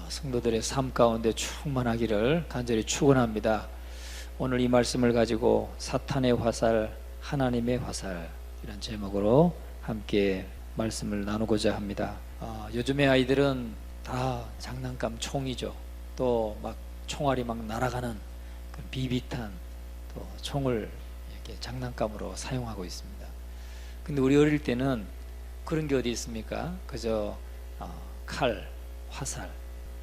성도들의 삶 가운데 충만하기를 간절히 축원합니다. 오늘 이 말씀을 가지고 사탄의 화살, 하나님의 화살, 이런 제목으로 함께 말씀을 나누고자 합니다. 요즘의 아이들은 다 장난감 총이죠. 또 막 총알이 막 날아가는 그 비비탄 또 총을 이렇게 장난감으로 사용하고 있습니다. 근데 우리 어릴 때는 그런 게 어디 있습니까? 그저 칼, 화살,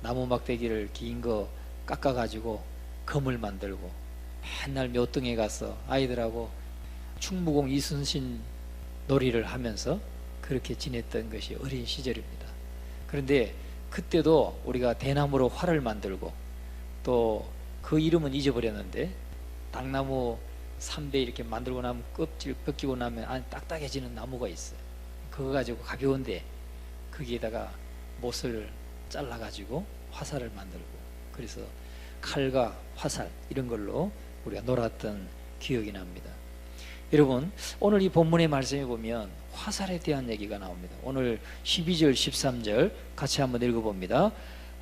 나무 막대기를 긴 거 깎아가지고 검을 만들고 맨날 묘등에 가서 아이들하고 충무공 이순신 놀이를 하면서 그렇게 지냈던 것이 어린 시절입니다. 그런데 그때도 우리가 대나무로 활을 만들고 또 그 이름은 잊어버렸는데 당나무 3대 이렇게 만들고 나면 껍질 벗기고 나면 안에 딱딱해지는 나무가 있어요. 그거 가지고 가벼운데 거기에다가 못을 잘라가지고 화살을 만들고, 그래서 칼과 화살 이런 걸로 우리가 놀았던 기억이 납니다. 여러분, 오늘 이 본문의 말씀에 보면 화살에 대한 얘기가 나옵니다. 오늘 12절 13절 같이 한번 읽어봅니다.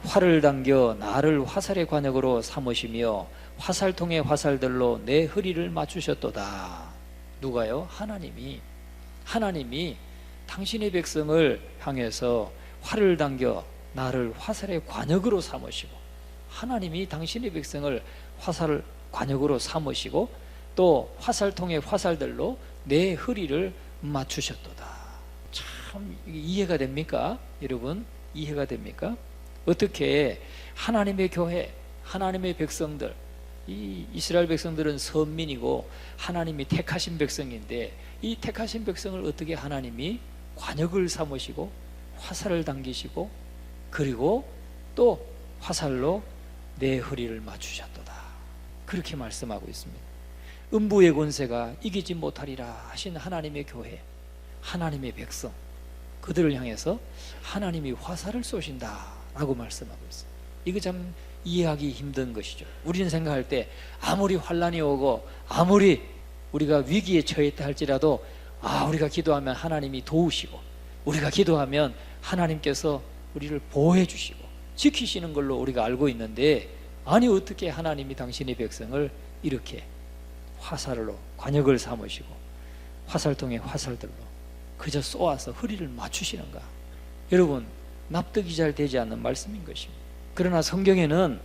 활을 당겨 나를 화살의 관역으로 삼으시며 화살통의 화살들로 내 허리를 맞추셨도다. 누가요? 하나님이 당신의 백성을 향해서 활을 당겨 나를 화살의 관역으로 삼으시고, 하나님이 당신의 백성을 화살을 관역으로 삼으시고 또 화살통의 화살들로 내 허리를 맞추셨도다. 참 이해가 됩니까? 여러분, 이해가 됩니까? 어떻게 하나님의 교회, 하나님의 백성들, 이 이스라엘 백성들은 선민이고 하나님이 택하신 백성인데, 이 택하신 백성을 어떻게 하나님이 관역을 삼으시고 화살을 당기시고 그리고 또 화살로 내 허리를 맞추셨도다, 그렇게 말씀하고 있습니다. 음부의 권세가 이기지 못하리라 하신 하나님의 교회, 하나님의 백성, 그들을 향해서 하나님이 화살을 쏘신다 라고 말씀하고 있어요. 이거 참 이해하기 힘든 것이죠. 우리는 생각할 때 아무리 환난이 오고 아무리 우리가 위기에 처했다 할지라도 우리가 기도하면 하나님이 도우시고, 우리가 기도하면 하나님께서 우리를 보호해 주시고 지키시는 걸로 우리가 알고 있는데, 아니 어떻게 하나님이 당신의 백성을 이렇게 화살로 관역을 삼으시고 화살통의 화살들로 그저 쏘아서 허리를 맞추시는가? 여러분, 납득이 잘 되지 않는 말씀인 것입니다. 그러나 성경에는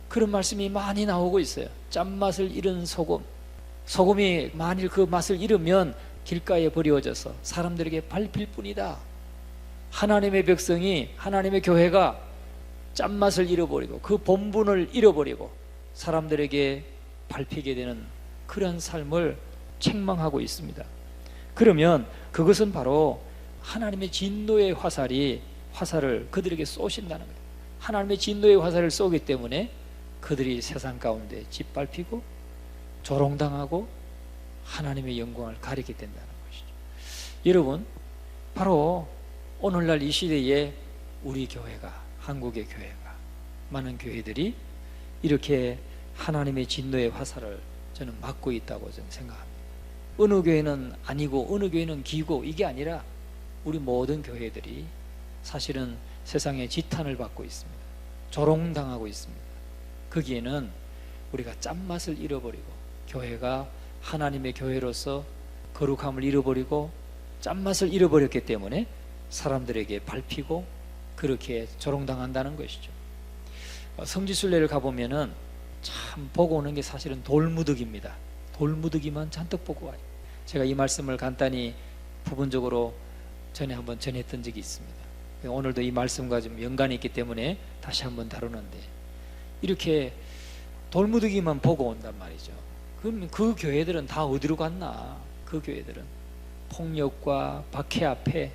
그런 말씀이 많이 나오고 있어요. 짠맛을 잃은 소금이 만일 그 맛을 잃으면 길가에 버려져서 사람들에게 밟힐 뿐이다. 하나님의 백성이, 하나님의 교회가 짠맛을 잃어버리고 그 본분을 잃어버리고 사람들에게 밟히게 되는 그런 삶을 책망하고 있습니다. 그러면 그것은 바로 하나님의 진노의 화살을 그들에게 쏘신다는 거예요. 하나님의 진노의 화살을 쏘기 때문에 그들이 세상 가운데 짓밟히고 조롱당하고 하나님의 영광을 가리게 된다는 것이죠. 여러분, 바로 오늘날 이 시대에 우리 교회가, 한국의 교회가, 많은 교회들이 이렇게 하나님의 진노의 화살을 저는 맞고 있다고 저는 생각합니다. 어느 교회는 아니고 어느 교회는 기고, 이게 아니라 우리 모든 교회들이 사실은 세상에 지탄을 받고 있습니다. 조롱당하고 있습니다. 거기에는 우리가 짠맛을 잃어버리고 교회가 하나님의 교회로서 거룩함을 잃어버리고 짠맛을 잃어버렸기 때문에 사람들에게 밟히고 그렇게 조롱당한다는 것이죠. 성지순례를 가보면은 참 보고 오는 게 사실은 돌무득입니다. 돌무득이만 잔뜩 보고 와요. 제가 이 말씀을 간단히 부분적으로 전에 한번 전했던 적이 있습니다. 오늘도 이 말씀과 좀 연관이 있기 때문에 다시 한번 다루는데, 이렇게 돌무득이만 보고 온단 말이죠. 그럼 그 교회들은 다 어디로 갔나? 그 교회들은 폭력과 박해 앞에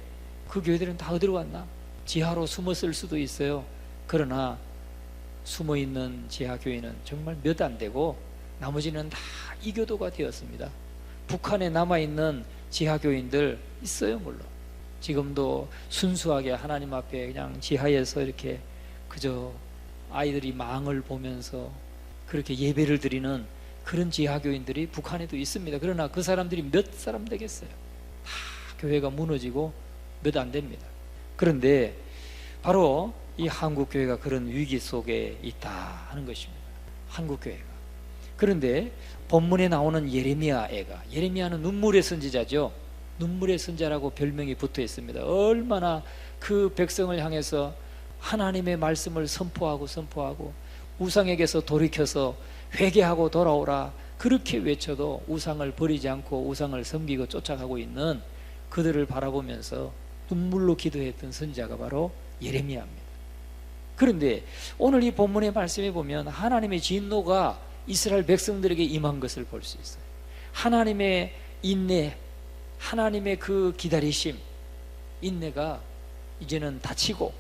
그 교회들은 다 어디로 갔나? 지하로 숨었을 수도 있어요. 그러나 숨어있는 지하교회는 정말 몇 안 되고 나머지는 다 이교도가 되었습니다. 북한에 남아있는 지하교인들 있어요. 물론 지금도 순수하게 하나님 앞에 그냥 지하에서 이렇게 그저 아이들이 망을 보면서 그렇게 예배를 드리는 그런 지하교인들이 북한에도 있습니다. 그러나 그 사람들이 몇 사람 되겠어요? 다 교회가 무너지고 몇 안 됩니다. 그런데 바로 이 한국교회가 그런 위기 속에 있다 하는 것입니다. 한국교회가. 그런데 본문에 나오는 예레미야는 눈물의 선지자죠. 눈물의 선지자라고 별명이 붙어 있습니다. 얼마나 그 백성을 향해서 하나님의 말씀을 선포하고 우상에게서 돌이켜서 회개하고 돌아오라 그렇게 외쳐도 우상을 버리지 않고 우상을 섬기고 쫓아가고 있는 그들을 바라보면서 눈물로 기도했던 선지자가 바로 예레미야입니다. 그런데 오늘 이 본문의 말씀에 보면 하나님의 진노가 이스라엘 백성들에게 임한 것을 볼 수 있어요. 하나님의 인내, 하나님의 그 기다리심, 인내가 이제는 닫히고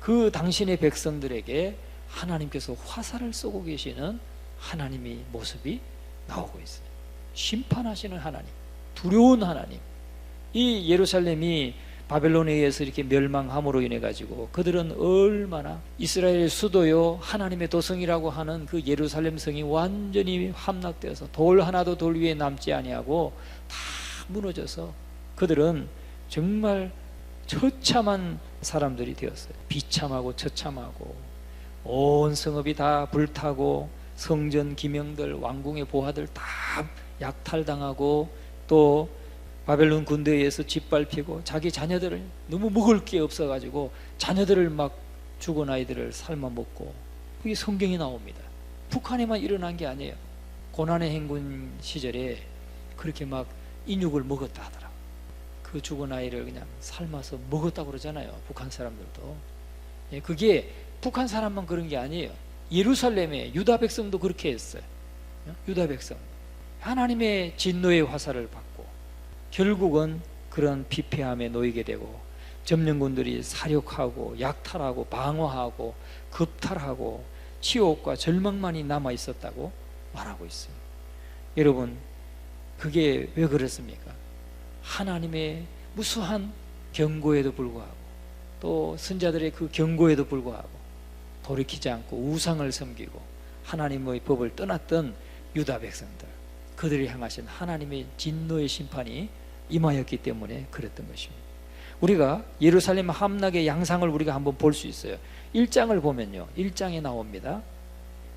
그 당신의 백성들에게 하나님께서 화살을 쏘고 계시는 하나님의 모습이 나오고 있어요. 심판하시는 하나님, 두려운 하나님. 이 예루살렘이 바벨론에 의해서 이렇게 멸망함으로 인해 가지고 그들은 얼마나 이스라엘 수도요 하나님의 도성이라고 하는 그 예루살렘 성이 완전히 함락되어서 돌 하나도 돌 위에 남지 아니하고 다 무너져서 그들은 정말 처참한 사람들이 되었어요. 비참하고 처참하고 온 성읍이 다 불타고 성전 기명들, 왕궁의 보화들 다 약탈당하고 또 바벨론 군대에 의해서 짓밟히고 자기 자녀들을 너무 먹을 게 없어가지고 자녀들을 막 죽은 아이들을 삶아 먹고 그게 성경에 나옵니다. 북한에만 일어난 게 아니에요. 고난의 행군 시절에 그렇게 막 인육을 먹었다 하더라고요. 그 죽은 아이를 그냥 삶아서 먹었다고 그러잖아요. 북한 사람들도. 그게 북한 사람만 그런 게 아니에요. 예루살렘의 유다 백성도 그렇게 했어요. 유다 백성 하나님의 진노의 화살을 받고 결국은 그런 피폐함에 놓이게 되고 점령군들이 사륙하고 약탈하고 방어하고 급탈하고 치욕과 절망만이 남아 있었다고 말하고 있습니다. 여러분, 그게 왜 그렇습니까? 하나님의 무수한 경고에도 불구하고 또 선자들의 그 경고에도 불구하고 돌이키지 않고 우상을 섬기고 하나님의 법을 떠났던 유다 백성들, 그들이 향하신 하나님의 진노의 심판이 임하였기 때문에 그랬던 것입니다. 우리가 예루살렘 함락의 양상을 우리가 한번 볼 수 있어요. 1장을 보면요, 1장에 나옵니다.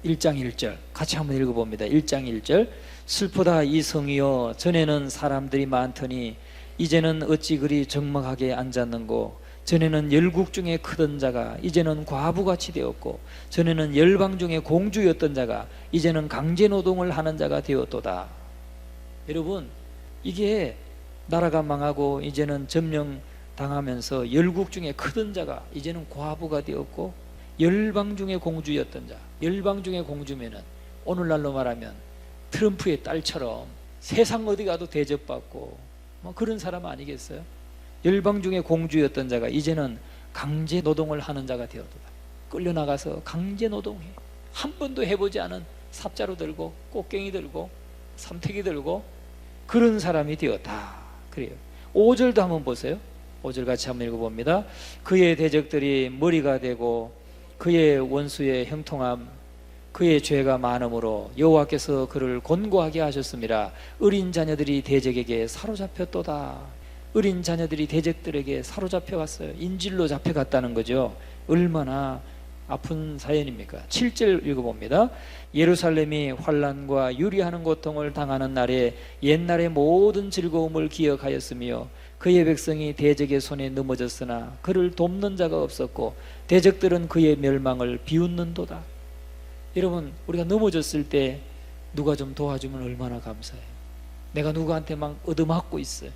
1장 1절 같이 한번 읽어봅니다. 1장 1절 슬프다 이 성이여 전에는 사람들이 많더니 이제는 어찌 그리 적막하게 앉았는고 전에는 열국 중에 크던 자가 이제는 과부같이 되었고 전에는 열방 중에 공주였던 자가 이제는 강제노동을 하는 자가 되었도다. 여러분, 이게 나라가 망하고 이제는 점령당하면서 열국 중에 크던 자가 이제는 과부가 되었고 열방 중에 공주였던 자, 열방 중에 공주면은 오늘날로 말하면 트럼프의 딸처럼 세상 어디 가도 대접받고 뭐 그런 사람 아니겠어요? 열방 중에 공주였던 자가 이제는 강제 노동을 하는 자가 되었도다. 끌려나가서 강제 노동해. 한 번도 해보지 않은 삽자루 들고 꽃갱이 들고 삼태기 들고 그런 사람이 되었다. 그래요. 5절도 한번 보세요. 5절 같이 한번 읽어봅니다. 그의 대적들이 머리가 되고 그의 원수의 형통함 그의 죄가 많음으로 여호와께서 그를 곤고하게 하셨습니다. 어린 자녀들이 대적에게 사로잡혔도다. 어린 자녀들이 대적들에게 사로잡혀갔어요. 인질로 잡혀갔다는 거죠. 얼마나 아픈 사연입니까? 7절 읽어봅니다. 예루살렘이 환난과 유리하는 고통을 당하는 날에 옛날의 모든 즐거움을 기억하였으며 그의 백성이 대적의 손에 넘어졌으나 그를 돕는 자가 없었고 대적들은 그의 멸망을 비웃는도다. 여러분, 우리가 넘어졌을 때 누가 좀 도와주면 얼마나 감사해요. 내가 누구한테 막 얻어맞고 있어요.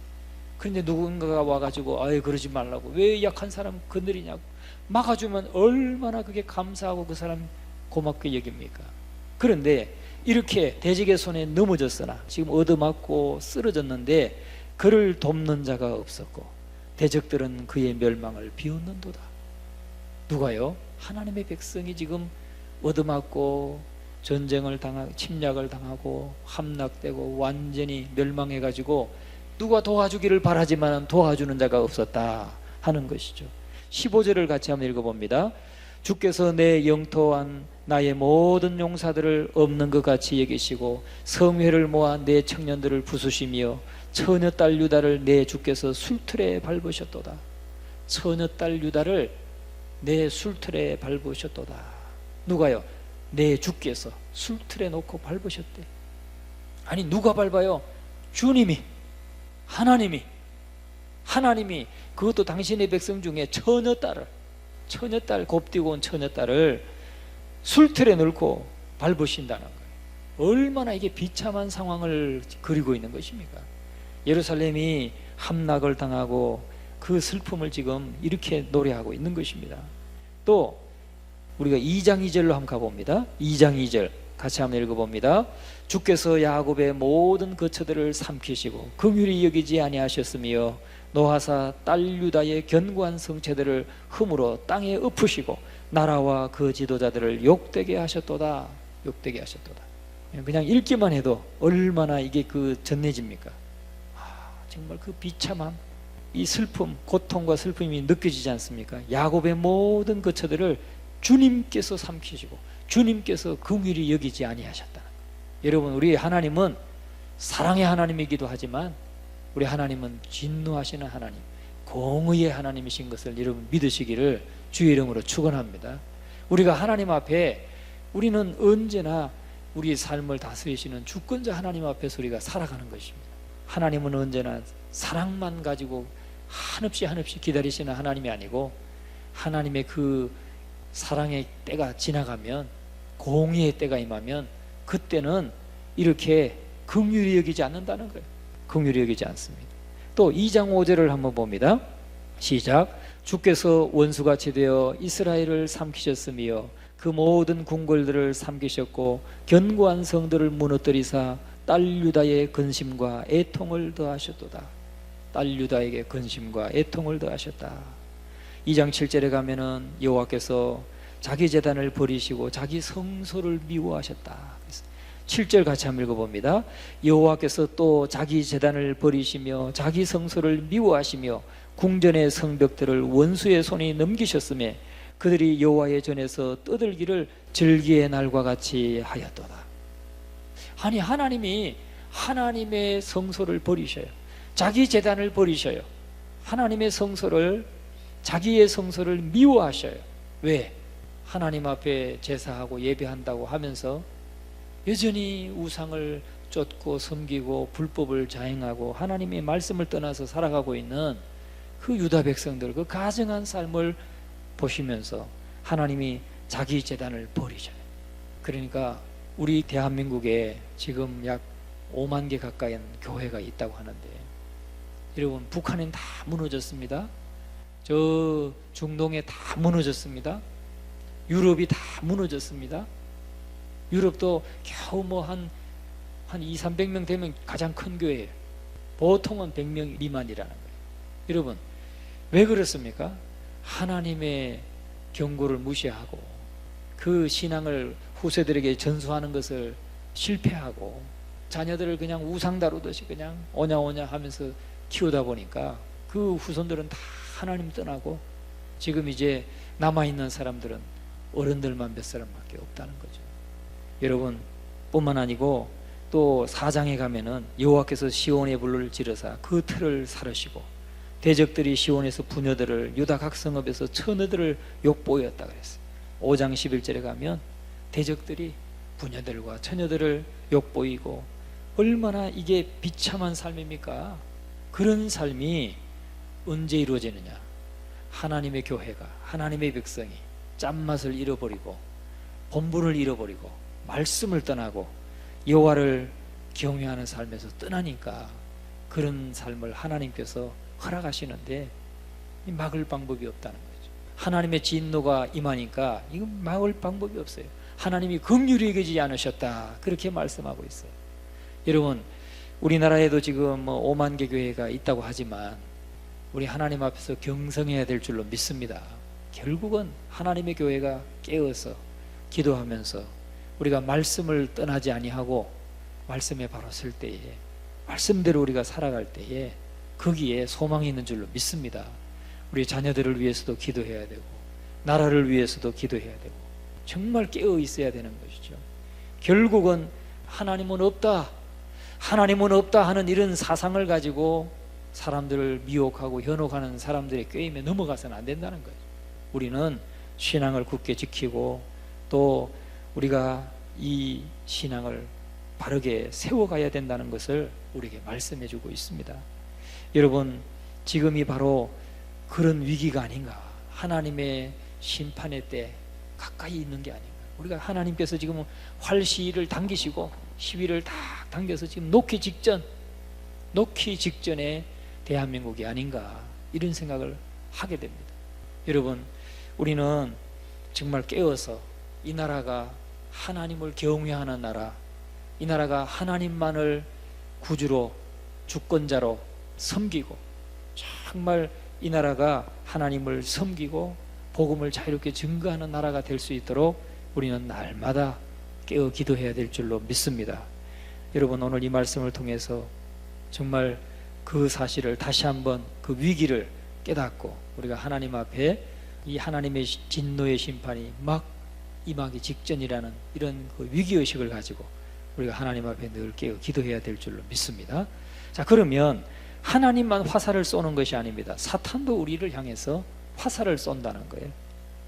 그런데 누군가가 와가지고 아유 그러지 말라고, 왜 약한 사람 건드리냐고 막아주면 얼마나 그게 감사하고 그 사람 고맙게 여깁니까? 그런데 이렇게 대적의 손에 넘어졌으나 지금 얻어맞고 쓰러졌는데 그를 돕는 자가 없었고 대적들은 그의 멸망을 비웃는도다. 누가요? 하나님의 백성이 지금 얻어맞고 전쟁을 당하고 침략을 당하고 함락되고 완전히 멸망해가지고 누가 도와주기를 바라지만 도와주는 자가 없었다 하는 것이죠. 15절을 같이 한번 읽어봅니다. 주께서 내 영토한 나의 모든 용사들을 없는 것 같이 여기시고 성회를 모아 내 청년들을 부수시며 처녀딸 유다를 내 주께서 술틀에 밟으셨도다. 처녀딸 유다를 내 술틀에 밟으셨도다. 누가요? 내 주께서 술틀에 놓고 밟으셨대. 아니 누가 밟아요? 주님이, 하나님이 그것도 당신의 백성 중에 처녀딸 곱디고 온 처녀딸을 술틀에 넣고 밟으신다는 거예요. 얼마나 이게 비참한 상황을 그리고 있는 것입니까? 예루살렘이 함락을 당하고 그 슬픔을 지금 이렇게 노래하고 있는 것입니다. 또 우리가 2장 2절로 한번 가봅니다. 2장 2절 같이 한번 읽어봅니다. 주께서 야곱의 모든 거처들을 삼키시고 긍휼히 여기지 아니하셨으며 노하사 딸 유다의 견고한 성체들을 흠으로 땅에 엎으시고 나라와 그 지도자들을 욕되게 하셨도다. 욕되게 하셨도다. 그냥 읽기만 해도 얼마나 이게 그 전해집니까? 정말 그 비참함, 이 슬픔, 고통과 슬픔이 느껴지지 않습니까? 야곱의 모든 거처들을 주님께서 삼키시고 주님께서 긍휼히 여기지 아니하셨다. 여러분, 우리 하나님은 사랑의 하나님이기도 하지만 우리 하나님은 진노하시는 하나님, 공의의 하나님이신 것을 여러분 믿으시기를 주의 이름으로 축원합니다. 우리가 하나님 앞에, 우리는 언제나 우리 삶을 다스리시는 주권자 하나님 앞에서 우리가 살아가는 것입니다. 하나님은 언제나 사랑만 가지고 한없이 기다리시는 하나님이 아니고, 하나님의 그 사랑의 때가 지나가면, 공의의 때가 임하면 그때는 이렇게 긍휼히 여기지 않는다는 거예요. 긍휼히 여기지 않습니다. 또 2장 5절을 한번 봅니다. 시작. 주께서 원수같이 되어 이스라엘을 삼키셨으며 그 모든 궁궐들을 삼키셨고 견고한 성들을 무너뜨리사 딸 유다의 근심과 애통을 더하셨도다. 딸 유다에게 근심과 애통을 더하셨다. 2장 7절에 가면은 여호와께서 자기 제단을 버리시고 자기 성소를 미워하셨다. 7절 같이 한번 읽어봅니다. 여호와께서 또 자기 제단을 버리시며 자기 성소를 미워하시며 궁전의 성벽들을 원수의 손이 넘기셨으며 그들이 여호와의 전에서 떠들기를 절기의 날과 같이 하였도다. 아니, 하나님이 하나님의 성소를 버리셔요. 자기 제단을 버리셔요. 하나님의 성소를, 자기의 성소를 미워하셔요. 왜? 하나님 앞에 제사하고 예배한다고 하면서 여전히 우상을 쫓고 섬기고 불법을 자행하고 하나님의 말씀을 떠나서 살아가고 있는 그 유다 백성들, 그 가증한 삶을 보시면서 하나님이 자기 제단을 버리셔요. 그러니까 우리 대한민국에 지금 약 5만 개 가까이 교회가 있다고 하는데, 여러분, 북한은 다 무너졌습니다. 저 중동에 다 무너졌습니다. 유럽이 다 무너졌습니다. 유럽도 겨우 뭐 한 200~300명 되면 가장 큰 교회예요. 보통은 100명 미만이라는 거예요. 여러분, 왜 그렇습니까? 하나님의 경고를 무시하고 그 신앙을 후세들에게 전수하는 것을 실패하고 자녀들을 그냥 우상 다루듯이 그냥 오냐오냐 하면서 키우다 보니까 그 후손들은 다 하나님 떠나고 지금 이제 남아있는 사람들은 어른들만 몇 사람밖에 없다는 거죠. 여러분, 뿐만 아니고 또 4장에 가면은 여호와께서 시온의 불을 지르사 그 틀을 사르시고 대적들이 시온에서 부녀들을, 유다 각 성읍에서 처녀들을 욕보였다 그랬어요. 5장 11절에 가면 대적들이 부녀들과 처녀들을 욕보이고, 얼마나 이게 비참한 삶입니까? 그런 삶이 언제 이루어지느냐? 하나님의 교회가, 하나님의 백성이 짠맛을 잃어버리고 본분을 잃어버리고 말씀을 떠나고 여호와를 경외하는 삶에서 떠나니까 그런 삶을 하나님께서 허락하시는데 막을 방법이 없다는 거죠. 하나님의 진노가 임하니까 이건 막을 방법이 없어요. 하나님이 긍휼히 여기지 않으셨다, 그렇게 말씀하고 있어요. 여러분, 우리나라에도 지금 5만 개 교회가 있다고 하지만 우리 하나님 앞에서 경성해야 될 줄로 믿습니다. 결국은 하나님의 교회가 깨어서 기도하면서 우리가 말씀을 떠나지 아니하고 말씀에 바로 설 때에, 말씀대로 우리가 살아갈 때에 거기에 소망이 있는 줄로 믿습니다. 우리 자녀들을 위해서도 기도해야 되고 나라를 위해서도 기도해야 되고 정말 깨어 있어야 되는 것이죠. 결국은 하나님은 없다, 하나님은 없다 하는 이런 사상을 가지고 사람들을 미혹하고 현혹하는 사람들의 꾀임에 넘어가서는 안 된다는 거예요. 우리는 신앙을 굳게 지키고 또 우리가 이 신앙을 바르게 세워가야 된다는 것을 우리에게 말씀해 주고 있습니다. 여러분, 지금이 바로 그런 위기가 아닌가. 하나님의 심판의 때 가까이 있는 게 아닌가. 우리가 하나님께서 지금 활시위를 당기시고 시위를 딱 당겨서 지금 놓기 직전에 대한민국이 아닌가, 이런 생각을 하게 됩니다. 여러분, 우리는 정말 깨어서 이 나라가 하나님을 경외하는 나라, 이 나라가 하나님만을 구주로 주권자로 섬기고 정말 이 나라가 하나님을 섬기고 복음을 자유롭게 증거하는 나라가 될 수 있도록 우리는 날마다 깨어 기도해야 될 줄로 믿습니다. 여러분, 오늘 이 말씀을 통해서 정말 그 사실을 다시 한번, 그 위기를 깨닫고 우리가 하나님 앞에 이 하나님의 진노의 심판이 막 임하기 직전이라는 이런 그 위기의식을 가지고 우리가 하나님 앞에 늘 깨어 기도해야 될 줄로 믿습니다. 자, 그러면 하나님만 화살을 쏘는 것이 아닙니다. 사탄도 우리를 향해서 화살을 쏜다는 거예요.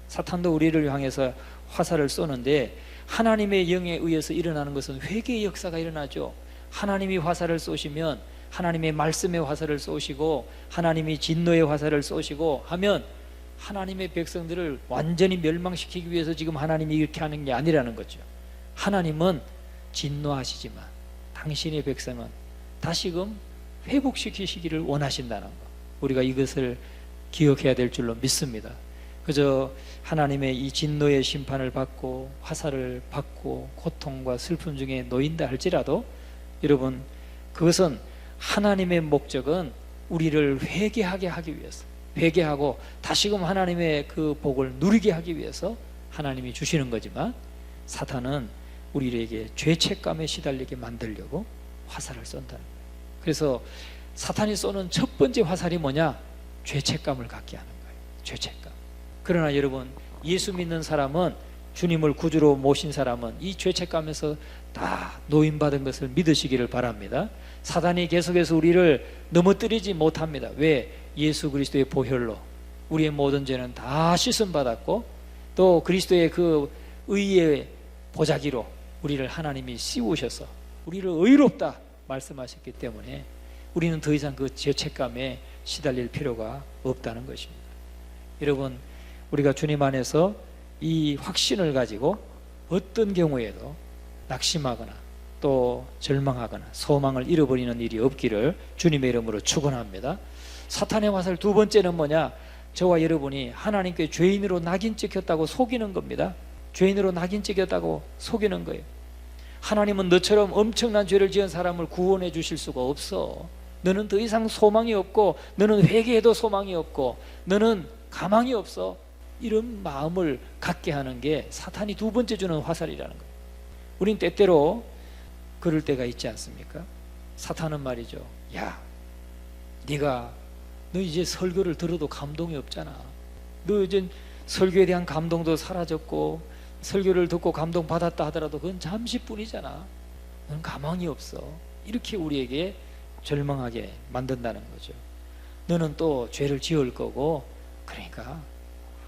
사탄도 우리를 향해서 화살을 쏘는데, 하나님의 영에 의해서 일어나는 것은 회개의 역사가 일어나죠. 하나님이 화살을 쏘시면 하나님의 말씀의 화살을 쏘시고 하나님이 진노의 화살을 쏘시고 하면 하나님의 백성들을 완전히 멸망시키기 위해서 지금 하나님이 이렇게 하는 게 아니라는 거죠. 하나님은 진노하시지만 당신의 백성은 다시금 회복시키시기를 원하신다는 것, 우리가 이것을 기억해야 될 줄로 믿습니다. 그저 하나님의 이 진노의 심판을 받고 화살을 받고 고통과 슬픔 중에 놓인다 할지라도, 여러분, 그것은 하나님의 목적은 우리를 회개하게 하기 위해서, 회개하고 다시금 하나님의 그 복을 누리게 하기 위해서 하나님이 주시는 거지만, 사탄은 우리에게 죄책감에 시달리게 만들려고 화살을 쏜다는 거예요. 그래서 사탄이 쏘는 첫 번째 화살이 뭐냐? 죄책감을 갖게 하는 거예요. 죄책감. 그러나 여러분, 예수 믿는 사람은, 주님을 구주로 모신 사람은 이 죄책감에서 다 노임받은 것을 믿으시기를 바랍니다. 사단이 계속해서 우리를 넘어뜨리지 못합니다. 왜? 예수 그리스도의 보혈로 우리의 모든 죄는 다 씻음받았고, 또 그리스도의 그 의의 보자기로 우리를 하나님이 씌우셔서 우리를 의롭다 말씀하셨기 때문에 우리는 더 이상 그 죄책감에 시달릴 필요가 없다는 것입니다. 여러분, 우리가 주님 안에서 이 확신을 가지고 어떤 경우에도 낙심하거나 또 절망하거나 소망을 잃어버리는 일이 없기를 주님의 이름으로 축원합니다. 사탄의 화살 두 번째는 뭐냐? 저와 여러분이 하나님께 죄인으로 낙인 찍혔다고 속이는 겁니다. 죄인으로 낙인 찍혔다고 속이는 거예요. 하나님은 너처럼 엄청난 죄를 지은 사람을 구원해 주실 수가 없어. 너는 더 이상 소망이 없고, 너는 회개해도 소망이 없고, 너는 가망이 없어. 이런 마음을 갖게 하는 게 사탄이 두 번째 주는 화살이라는 거예요. 우린 때때로 그럴 때가 있지 않습니까? 사탄은 말이죠, 야, 너 이제 설교를 들어도 감동이 없잖아. 너 이제 설교에 대한 감동도 사라졌고, 설교를 듣고 감동받았다 하더라도 그건 잠시뿐이잖아. 넌 가망이 없어. 이렇게 우리에게 절망하게 만든다는 거죠. 너는 또 죄를 지을 거고, 그러니까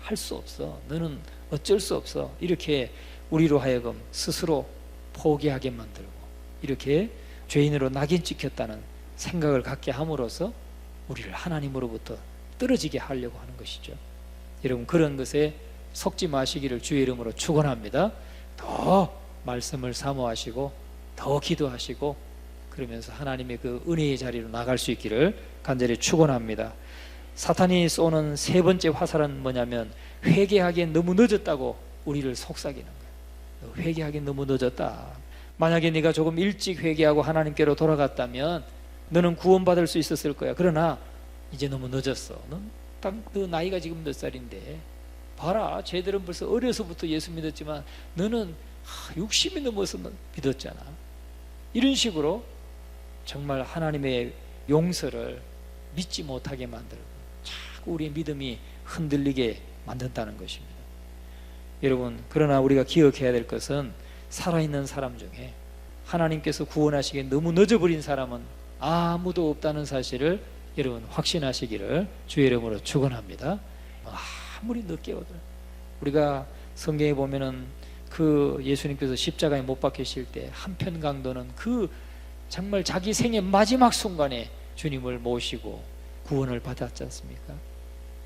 할 수 없어. 너는 어쩔 수 없어. 이렇게 우리로 하여금 스스로 포기하게 만들고, 이렇게 죄인으로 낙인 찍혔다는 생각을 갖게 함으로써 우리를 하나님으로부터 떨어지게 하려고 하는 것이죠. 여러분, 그런 것에 속지 마시기를 주의 이름으로 축원합니다. 더 말씀을 사모하시고 더 기도하시고, 그러면서 하나님의 그 은혜의 자리로 나갈 수 있기를 간절히 축원합니다. 사탄이 쏘는 세 번째 화살은 뭐냐면, 회개하기엔 너무 늦었다고 우리를 속삭이는 거예요. 회개하기엔 너무 늦었다. 만약에 네가 조금 일찍 회개하고 하나님께로 돌아갔다면 너는 구원받을 수 있었을 거야. 그러나 이제 너무 늦었어. 너 나이가 지금 몇 살인데, 봐라, 쟤들은 벌써 어려서부터 예수 믿었지만 너는 60이 넘어서 믿었잖아. 이런 식으로 정말 하나님의 용서를 믿지 못하게 만들고 자꾸 우리의 믿음이 흔들리게 만든다는 것입니다. 여러분, 그러나 우리가 기억해야 될 것은, 살아있는 사람 중에 하나님께서 구원하시기에 너무 늦어버린 사람은 아무도 없다는 사실을 여러분 확신하시기를 주의 이름으로 축원합니다. 아무리 늦게 오더라도. 우리가 성경에 보면은 그 예수님께서 십자가에 못 박히실 때 한편 강도는 그 정말 자기 생의 마지막 순간에 주님을 모시고 구원을 받았지 않습니까?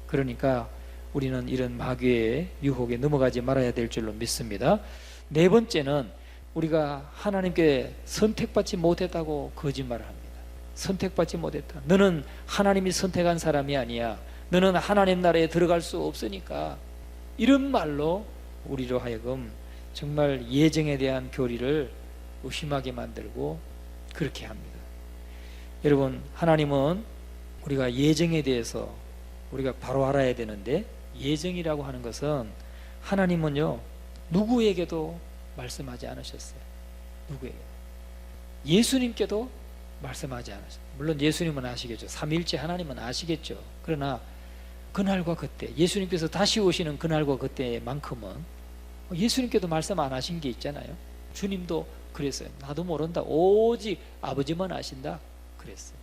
그러니까 우리는 이런 마귀의 유혹에 넘어가지 말아야 될 줄로 믿습니다. 네 번째는 우리가 하나님께 선택받지 못했다고 거짓말을 합니다. 선택받지 못했다. 너는 하나님이 선택한 사람이 아니야. 너는 하나님 나라에 들어갈 수 없으니까. 이런 말로 우리로 하여금 정말 예정에 대한 교리를 의심하게 만들고 그렇게 합니다. 여러분, 하나님은 우리가 예정에 대해서 우리가 바로 알아야 되는데, 예정이라고 하는 것은 하나님은요 누구에게도 말씀하지 않으셨어요. 누구에게? 예수님께도 말씀하지 않으셨어요. 물론 예수님은 아시겠죠. 삼위일체 하나님은 아시겠죠. 그러나 그날과 그때, 예수님께서 다시 오시는 그날과 그때만큼은 예수님께도 말씀 안 하신 게 있잖아요. 주님도 그랬어요. 나도 모른다. 오직 아버지만 아신다. 그랬어요.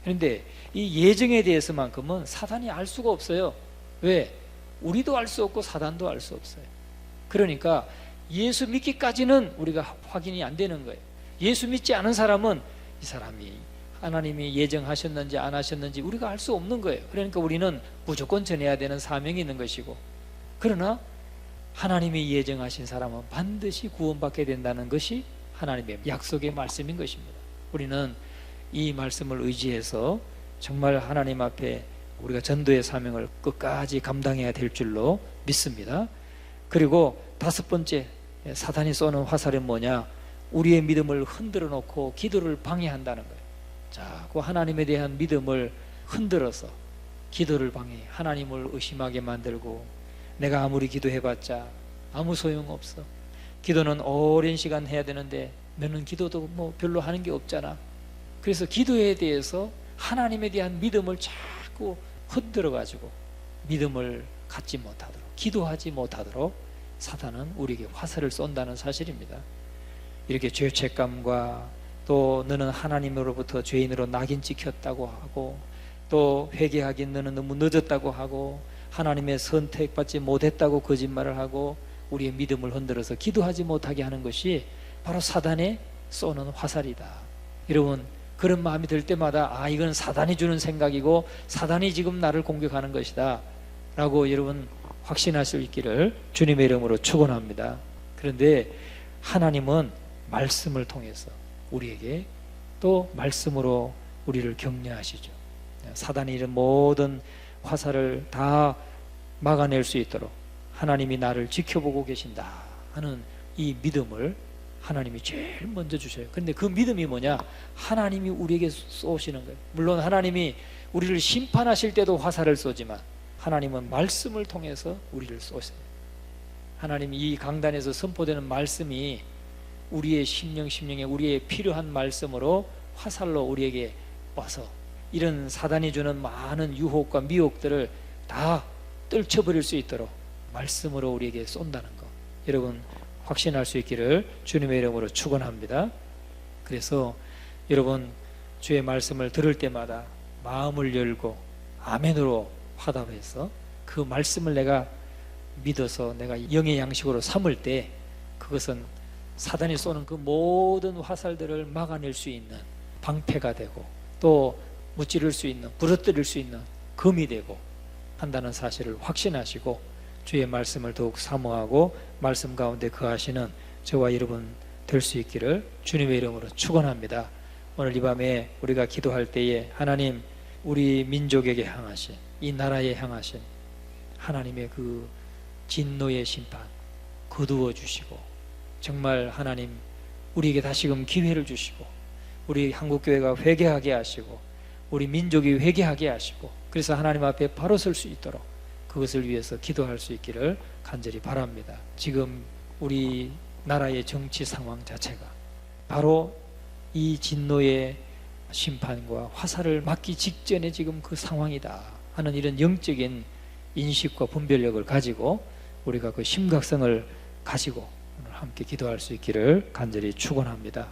그런데 이 예정에 대해서만큼은 사단이 알 수가 없어요. 왜? 우리도 알 수 없고 사단도 알 수 없어요. 그러니까 예수 믿기까지는 우리가 확인이 안 되는 거예요. 예수 믿지 않은 사람은 이 사람이 하나님이 예정하셨는지 안 하셨는지 우리가 알 수 없는 거예요. 그러니까 우리는 무조건 전해야 되는 사명이 있는 것이고, 그러나 하나님이 예정하신 사람은 반드시 구원받게 된다는 것이 하나님의 약속의 말씀인 것입니다. 우리는 이 말씀을 의지해서 정말 하나님 앞에 우리가 전도의 사명을 끝까지 감당해야 될 줄로 믿습니다. 그리고 다섯 번째, 사단이 쏘는 화살은 뭐냐? 우리의 믿음을 흔들어 놓고 기도를 방해한다는 거예요. 자꾸 하나님에 대한 믿음을 흔들어서 기도를 방해, 하나님을 의심하게 만들고, 내가 아무리 기도해봤자 아무 소용없어. 기도는 오랜 시간 해야 되는데 너는 기도도 뭐 별로 하는 게 없잖아. 그래서 기도에 대해서 하나님에 대한 믿음을 자꾸 흔들어 가지고 믿음을 갖지 못하도록, 기도하지 못하도록 사단은 우리에게 화살을 쏜다는 사실입니다. 이렇게 죄책감과 또 너는 하나님으로부터 죄인으로 낙인 찍혔다고 하고, 또 회개하긴 너는 너무 늦었다고 하고, 하나님의 선택받지 못했다고 거짓말을 하고, 우리의 믿음을 흔들어서 기도하지 못하게 하는 것이 바로 사단의 쏘는 화살이다. 여러분, 그런 마음이 들 때마다 이건 사단이 주는 생각이고 사단이 지금 나를 공격하는 것이다 라고 여러분 확신하실 수 있기를 주님의 이름으로 축원합니다. 그런데 하나님은 말씀을 통해서 우리에게 또 말씀으로 우리를 격려하시죠. 사단이 이런 모든 화살을 다 막아낼 수 있도록 하나님이 나를 지켜보고 계신다 하는 이 믿음을 하나님이 제일 먼저 주셔요. 그런데 그 믿음이 뭐냐? 하나님이 우리에게 쏘시는 거예요. 물론 하나님이 우리를 심판하실 때도 화살을 쏘지만 하나님은 말씀을 통해서 우리를 쏘세요. 하나님이 이 강단에서 선포되는 말씀이 우리의 심령에 우리의 필요한 말씀으로 화살로 우리에게 와서 이런 사단이 주는 많은 유혹과 미혹들을 다 떨쳐버릴 수 있도록 말씀으로 우리에게 쏜다는 것, 여러분 확신할 수 있기를 주님의 이름으로 축원합니다. 그래서 여러분 주의 말씀을 들을 때마다 마음을 열고 아멘으로 화답해서 그 말씀을 내가 믿어서 내가 영의 양식으로 삼을 때 그것은 사단이 쏘는 그 모든 화살들을 막아낼 수 있는 방패가 되고 또 무찌를 수 있는, 부러뜨릴 수 있는 금이 되고 한다는 사실을 확신하시고 주의 말씀을 더욱 사모하고 말씀 가운데 거하시는 저와 여러분 될 수 있기를 주님의 이름으로 축원합니다. 오늘 이 밤에 우리가 기도할 때에 하나님, 우리 민족에게 향하신, 이 나라에 향하신 하나님의 그 진노의 심판 거두어 주시고, 정말 하나님 우리에게 다시금 기회를 주시고 우리 한국교회가 회개하게 하시고 우리 민족이 회개하게 하시고, 그래서 하나님 앞에 바로 설 수 있도록 그것을 위해서 기도할 수 있기를 간절히 바랍니다. 지금 우리 나라의 정치 상황 자체가 바로 이 진노의 심판과 화살을 맞기 직전에 지금 그 상황이다 하는 이런 영적인 인식과 분별력을 가지고 우리가 그 심각성을 가지고 오늘 함께 기도할 수 있기를 간절히 축원합니다.